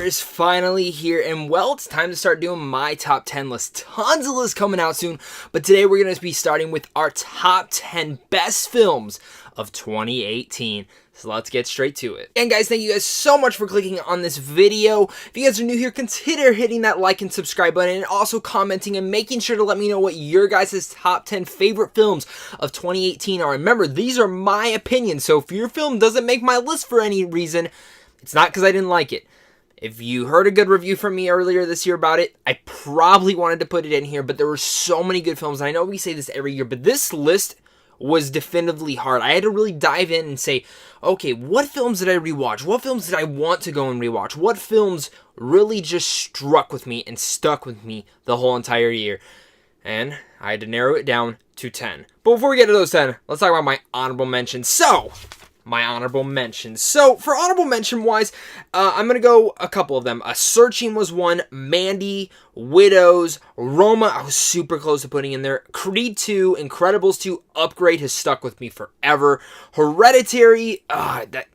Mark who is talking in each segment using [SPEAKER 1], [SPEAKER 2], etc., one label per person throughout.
[SPEAKER 1] is finally here, and well, it's time to start doing my top 10 list. Tons of lists coming out soon, but today we're going to be starting with our top 10 best films of 2018. So let's get straight to it. And guys, thank you guys so much for clicking on this video. If you guys are new here, consider hitting that like and subscribe button, and also commenting and making sure to let me know what your guys' top 10 favorite films of 2018 are. Remember, these are my opinions, so if your film doesn't make my list for any reason, it's not because I didn't like it. If you heard a good review from me earlier this year about it, I probably wanted to put it in here, but there were so many good films. And I know we say this every year, but this list was definitively hard. I had to really dive in and say, okay, what films did I rewatch? What films did I want to go and rewatch? What films really just struck with me and stuck with me the whole entire year? And I had to narrow it down to 10. But before we get to those 10, let's talk about my honorable mentions. So, for honorable mention wise, I'm going to go a couple of them. Searching was one, Mandy, Widows, Roma, I was super close to putting in there, Creed 2, Incredibles 2, Upgrade has stuck with me forever, Hereditary,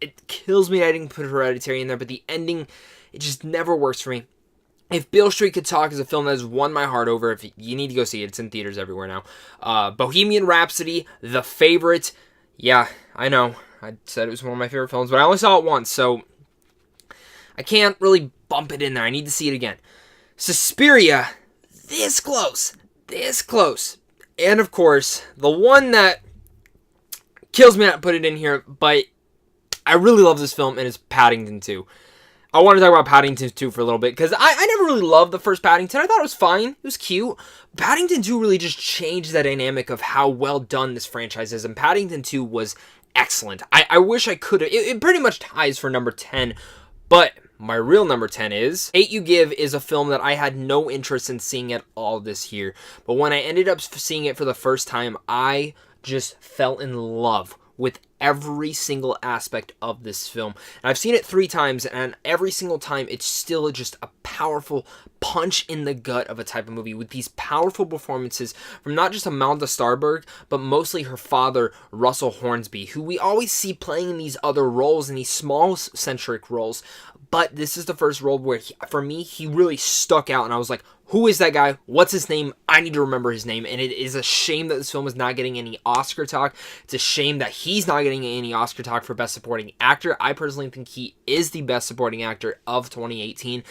[SPEAKER 1] it kills me I didn't put Hereditary in there, but the ending, it just never works for me. If Beale Street Could Talk is a film that has won my heart over, if you need to go see it, it's in theaters everywhere now. Bohemian Rhapsody, The Favorite, yeah, I know. I said it was one of my favorite films, but I only saw it once, so I can't really bump it in there. I need to see it again. Suspiria, this close. And of course, the one that kills me not to put it in here, but I really love this film, and it's Paddington 2. I want to talk about Paddington 2 for a little bit, because I never really loved the first Paddington. I thought it was fine. It was cute. Paddington 2 really just changed the dynamic of how well done this franchise is, and Paddington 2 was excellent. I wish I could have. It pretty much ties for number 10, but my real number 10 is Hate U Give is a film that I had no interest in seeing at all this year, but when I ended up seeing it for the first time, I just fell in love with every single aspect of this film. And I've seen it 3 times, and every single time it's still just a powerful punch in the gut of a type of movie with these powerful performances from not just Amalda Starberg, but mostly her father, Russell Hornsby, who we always see playing in these other roles, in these small centric roles. But this is the first role where, for me, he really stuck out, and I was like, who is that guy? What's his name? I need to remember his name. And it is a shame that this film is not getting any Oscar talk. It's a shame that he's not getting any Oscar talk for Best Supporting Actor. I personally think he is the Best Supporting Actor of 2018.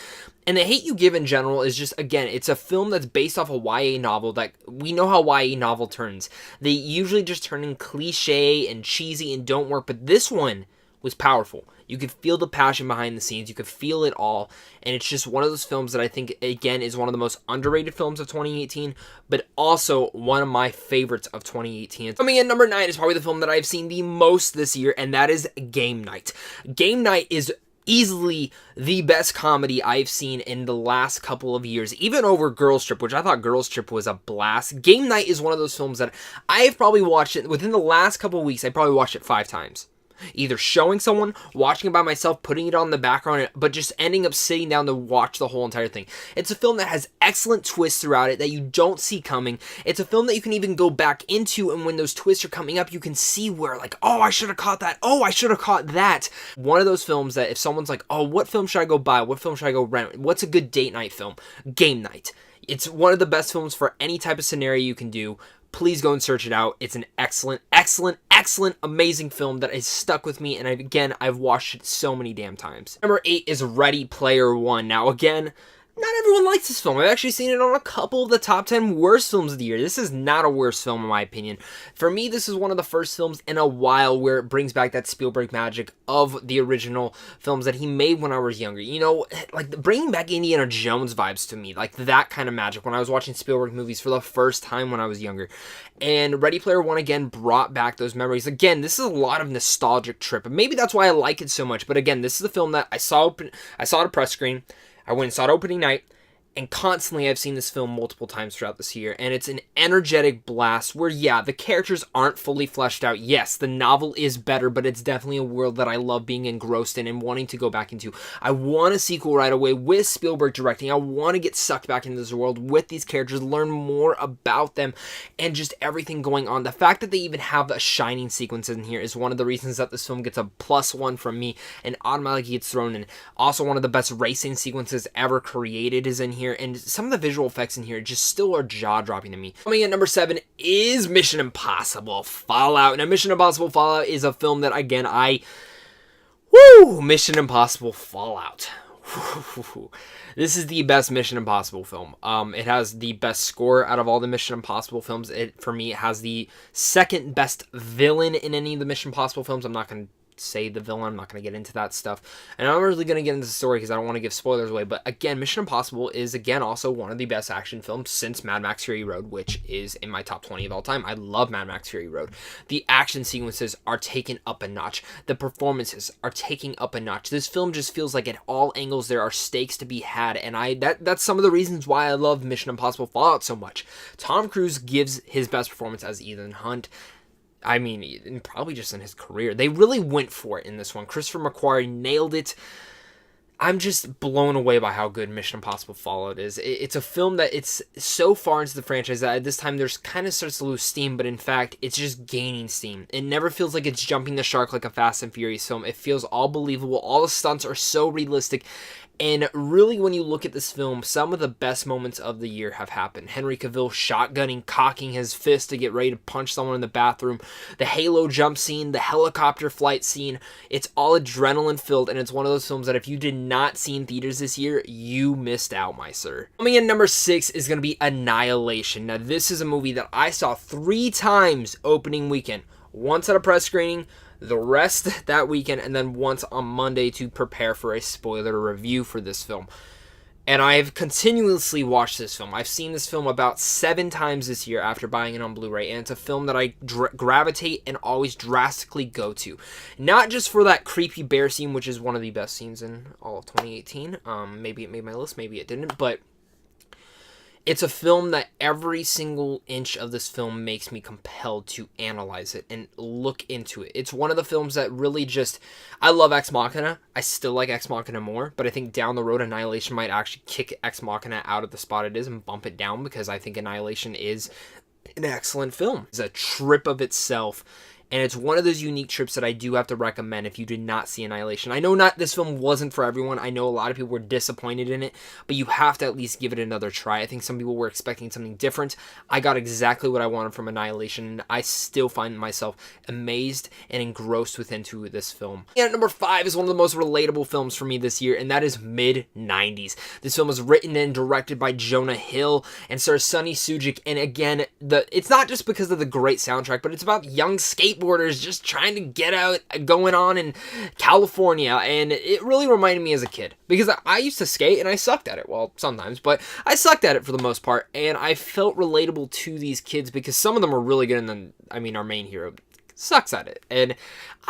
[SPEAKER 1] And The Hate U Give in general is just, again, it's a film that's based off a YA novel that we know how YA novel turns. They usually just turn in cliche and cheesy and don't work, but this one was powerful. You could feel the passion behind the scenes. You could feel it all. And it's just one of those films that I think, again, is one of the most underrated films of 2018, but also one of my favorites of 2018. Coming in number 9 is probably the film that I've seen the most this year, and that is Game Night. Game Night is easily the best comedy I've seen in the last couple of years, even over Girls Trip, which I thought Girls Trip was a blast. Game Night is one of those films that I've probably watched it, within the last couple of weeks, I probably watched it 5 times. Either showing someone, watching it by myself, putting it on the background, but just ending up sitting down to watch the whole entire thing. It's a film that has excellent twists throughout it that you don't see coming. It's a film that you can even go back into, and when those twists are coming up, you can see where, like, oh, I should have caught that. Oh, I should have caught that. One of those films that if someone's like, oh, what film should I go buy? What film should I go rent? What's a good date night film? Game Night. It's one of the best films for any type of scenario you can do. Please go and search it out. It's an excellent, amazing film that has stuck with me, and I've watched it so many damn times. Number 8 is Ready Player One. Now, again, not everyone likes this film. I've actually seen it on a couple of the top 10 worst films of the year. This is not a worst film, in my opinion. For me, this is one of the first films in a while where it brings back that Spielberg magic of the original films that he made when I was younger. You know, like bringing back Indiana Jones vibes to me, like that kind of magic when I was watching Spielberg movies for the first time when I was younger. And Ready Player One, again, brought back those memories. Again, this is a lot of nostalgic trip, and maybe that's why I like it so much. But again, this is a film that I saw at a press screen. I went and saw it opening night, And constantly I've seen this film multiple times throughout this year, and it's an energetic blast where, yeah, the characters aren't fully fleshed out. Yes, the novel is better, but it's definitely a world that I love being engrossed in and wanting to go back into. I want a sequel right away with Spielberg directing. I want to get sucked back into this world with these characters, learn more about them, and just everything going on. The fact that they even have a shining sequence in here is one of the reasons that this film gets a +1 from me and automatically gets thrown in. Also, one of the best racing sequences ever created is in here, and some of the visual effects in here just still are jaw-dropping to me. Coming in number 7 is Mission Impossible Fallout. Now, Mission Impossible Fallout is a film that, again, Mission Impossible Fallout. This is the best Mission Impossible film. It has the best score out of all the Mission Impossible films. For me, it has the second best villain in any of the Mission Impossible films. I'm not going to say the villain. I'm not going to get into that stuff. And I'm not really going to get into the story because I don't want to give spoilers away. But again, Mission Impossible is, again, also one of the best action films since Mad Max Fury Road, which is in my top 20 of all time. I love Mad Max Fury Road. The action sequences are taken up a notch. The performances are taking up a notch. This film just feels like at all angles there are stakes to be had. And that's some of the reasons why I love Mission Impossible Fallout so much. Tom Cruise gives his best performance as Ethan Hunt. I mean, probably just in his career. They really went for it in this one. Christopher McQuarrie nailed it. I'm just blown away by how good Mission Impossible Fallout is. It's a film that it's so far into the franchise that at this time there's kind of starts to lose steam, but in fact, it's just gaining steam. It never feels like it's jumping the shark like a Fast and Furious film. It feels all believable. All the stunts are so realistic. And really, when you look at this film, some of the best moments of the year have happened. Henry Cavill shotgunning, cocking his fist to get ready to punch someone in the bathroom. The Halo jump scene, the helicopter flight scene. It's all adrenaline filled, and it's one of those films that if you did not see in theaters this year, you missed out, my sir. Coming in number 6 is going to be Annihilation. Now, this is a movie that I saw 3 times opening weekend. Once at a press screening, the rest that weekend, and then once on Monday to prepare for a spoiler review for this film. And I've continuously watched this film. I've seen this film about 7 times this year after buying it on Blu-ray, and it's a film that I gravitate and always drastically go to. Not just for that creepy bear scene, which is one of the best scenes in all of 2018. Maybe it made my list, maybe it didn't, but it's a film that every single inch of this film makes me compelled to analyze it and look into it. It's one of the films that really just... I love Ex Machina. I still like Ex Machina more, but I think down the road Annihilation might actually kick Ex Machina out of the spot it is and bump it down, because I think Annihilation is an excellent film. It's a trip of itself. And it's one of those unique trips that I do have to recommend if you did not see Annihilation. I know this film wasn't for everyone. I know a lot of people were disappointed in it, but you have to at least give it another try. I think some people were expecting something different. I got exactly what I wanted from Annihilation, and I still find myself amazed and engrossed into this film. And number 5 is one of the most relatable films for me this year, and that is Mid-90s. This film was written and directed by Jonah Hill and stars Sonny Sujic, and again, it's not just because of the great soundtrack, but it's about young skateboarders just trying to get out going on in California, and it really reminded me as a kid, because I used to skate and I sucked at it. Well, sometimes, but I sucked at it for the most part, and I felt relatable to these kids because some of them were really good, and then, I mean, our main hero sucks at it, and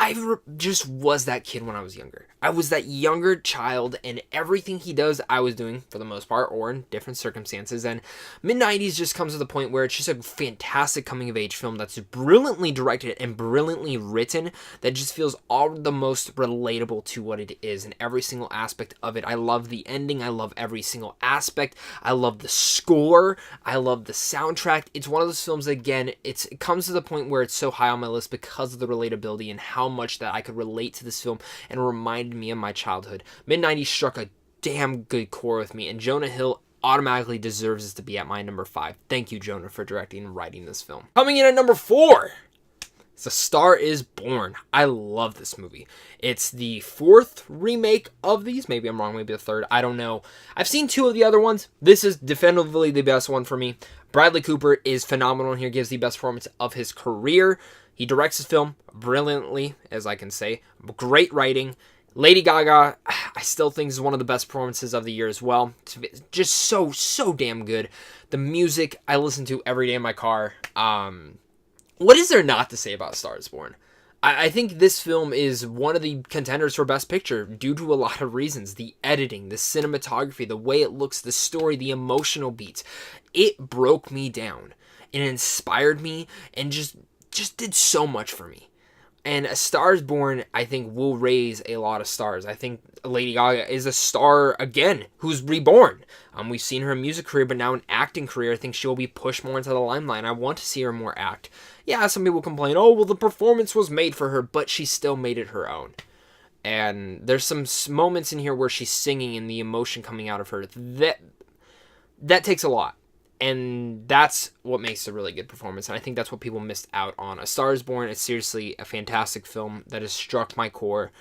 [SPEAKER 1] I just was that kid when I was younger. I was that younger child, and everything he does, I was doing for the most part, or in different circumstances. And Mid-90s just comes to the point where it's just a fantastic coming-of-age film that's brilliantly directed and brilliantly written, that just feels all the most relatable to what it is in every single aspect of it. I love the ending. I love every single aspect. I love the score. I love the soundtrack. It's one of those films that, again, it comes to the point where it's so high on my list because of the relatability and how much that I could relate to this film and reminded me of my childhood. Mid-90s struck a damn good chord with me, and Jonah Hill automatically deserves to be at my number 5. Thank you, Jonah, for directing and writing this film. Coming in at number 4, it's A Star Is Born. I love this movie. It's the 4th remake of these. Maybe I'm wrong, maybe the 3rd. I don't know. I've seen 2 of the other ones. This is definitively the best one for me. Bradley Cooper is phenomenal here, gives the best performance of his career. He directs his film brilliantly, as I can say. Great writing. Lady Gaga, I still think is one of the best performances of the year as well. It's just so damn good. The music I listen to every day in my car. What is there not to say about A Star Is Born? I think this film is one of the contenders for Best Picture due to a lot of reasons. The editing, the cinematography, the way it looks, the story, the emotional beats. It broke me down. It inspired me and just did so much for me. And A Star is Born, I think, will raise a lot of stars. I think Lady Gaga is a star, again, who's reborn. We've seen her music career, but now an acting career. I think she'll be pushed more into the limelight. I want to see her more act. Yeah, some people complain, oh, well, the performance was made for her, but she still made it her own. And there's some moments in here where she's singing and the emotion coming out of her. That takes a lot. And that's what makes a really good performance. And I think that's what people missed out on. A Star is Born is seriously a fantastic film that has struck my core.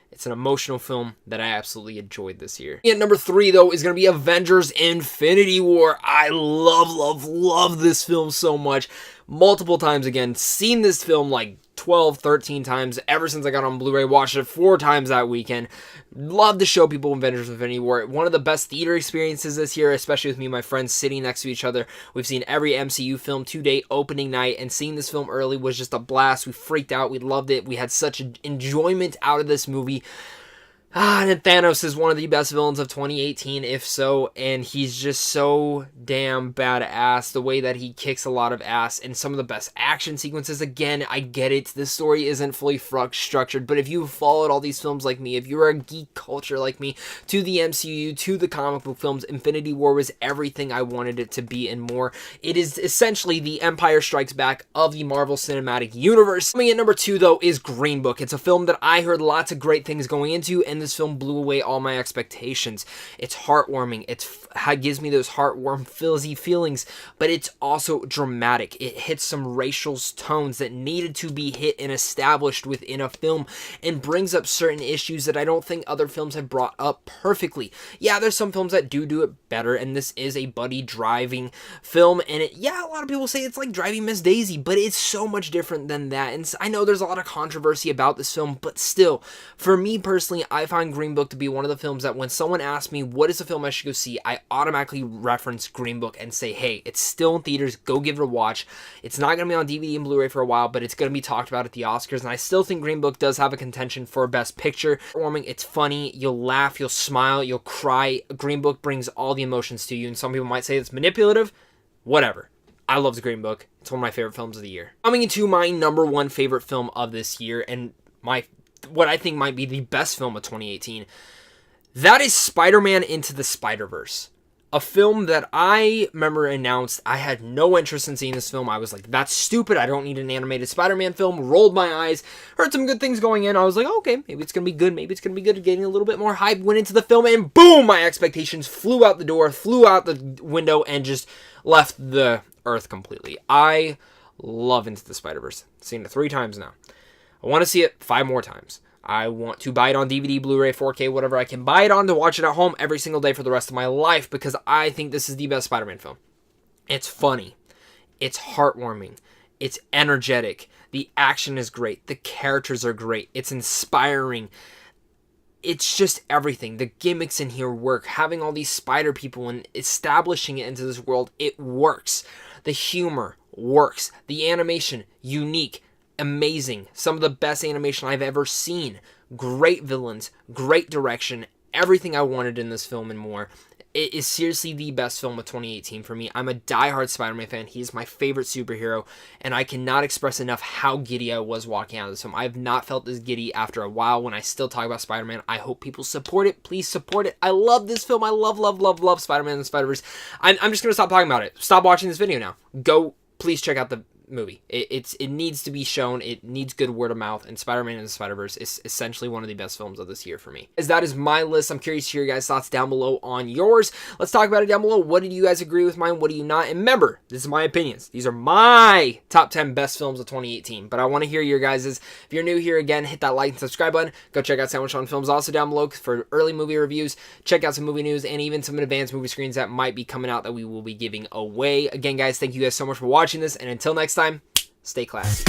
[SPEAKER 1] It's an emotional film that I absolutely enjoyed this year. And number 3, though, is going to be Avengers Infinity War. I love this film so much. Multiple times again. Seen this film like 12, 13 times ever since I got on Blu-ray. Watched it 4 times that weekend. Love to show people Avengers Infinity War. One of the best theater experiences this year, especially with me and my friends sitting next to each other. We've seen every MCU film to date opening night, and seeing this film early was just a blast. We freaked out. We loved it. We had such enjoyment out of this movie. And Thanos is one of the best villains of 2018, if so, and he's just so damn badass. The way that he kicks a lot of ass, and some of the best action sequences. Again, I get it, this story isn't fully structured, but if you've followed all these films like me, if you're a geek culture like me, to the MCU, to the comic book films, Infinity War was everything I wanted it to be and more. It is essentially the Empire Strikes Back of the Marvel Cinematic Universe. Coming in number 2, though, is Green Book. It's a film that I heard lots of great things going into, and this film blew away all my expectations. It's heartwarming. It gives me those heartwarm, fizzy feelings, but it's also dramatic. It hits some racial tones that needed to be hit and established within a film, and brings up certain issues that I don't think other films have brought up perfectly. Yeah, there's some films that do it better, and this is a buddy driving film, and a lot of people say it's like Driving Miss Daisy, but it's so much different than that. And I know there's a lot of controversy about this film, but still, for me personally, I find Green Book to be one of the films that when someone asks me what is a film I should go see, I automatically reference Green Book and say, hey, it's still in theaters, go give it a watch. It's not going to be on DVD and Blu-ray for a while, but it's going to be talked about at the Oscars, and I still think Green Book does have a contention for Best Picture. It's funny, you'll laugh, you'll smile, you'll cry. Green Book brings all the emotions to you, and some people might say it's manipulative. Whatever. I love the Green Book. It's one of my favorite films of the year. Coming into my number 1 favorite film of this year, and what I think might be the best film of 2018, that is Spider-Man Into the Spider-Verse. A film that I remember announced. I had no interest in seeing this film. I was like, that's stupid. I don't need an animated Spider-Man film. Rolled my eyes. Heard some good things going in. I was like, okay, maybe it's going to be good. Maybe it's going to be good. Getting a little bit more hype. Went into the film, and boom, my expectations flew out the door, flew out the window, and just left the earth completely. I love Into the Spider-Verse. Seen it 3 times now. I want to see it 5 more times. I want to buy it on DVD, Blu-ray, 4K, whatever I can buy it on to watch it at home every single day for the rest of my life, because I think this is the best Spider-Man film. It's funny. It's heartwarming. It's energetic. The action is great. The characters are great. It's inspiring. It's just everything. The gimmicks in here work. Having all these spider people and establishing it into this world, it works. The humor works. The animation, unique. Amazing. Some of the best animation I've ever seen. Great villains, great direction, everything I wanted in this film and more. It is seriously the best film of 2018 for me. I'm a diehard Spider-Man fan. He is my favorite superhero, and I cannot express enough how giddy I was walking out of this film. I have not felt this giddy after a while when I still talk about Spider-Man. I hope people support it. Please support it. I love this film. I love Spider-Man and the Spider-Verse. I'm just going to stop talking about it. Stop watching this video now. Go, please check out the movie. It needs to be shown. It needs good word of mouth, and Spider-Man and the Spider-Verse is essentially one of the best films of this year for me. As that is my list. I'm curious to hear your guys' thoughts down below on yours. Let's talk about it down below. What did you guys agree with mine? What do you not? And remember, this is my opinions. These are my top 10 best films of 2018, but I want to hear your guys'. If you're new here, again, hit that like and subscribe button. Go check out Sandwich on Films also down below for early movie reviews. Check out some movie news and even some advanced movie screens that might be coming out that we will be giving away. Again, guys, thank you guys so much for watching this, and until next time, stay classy.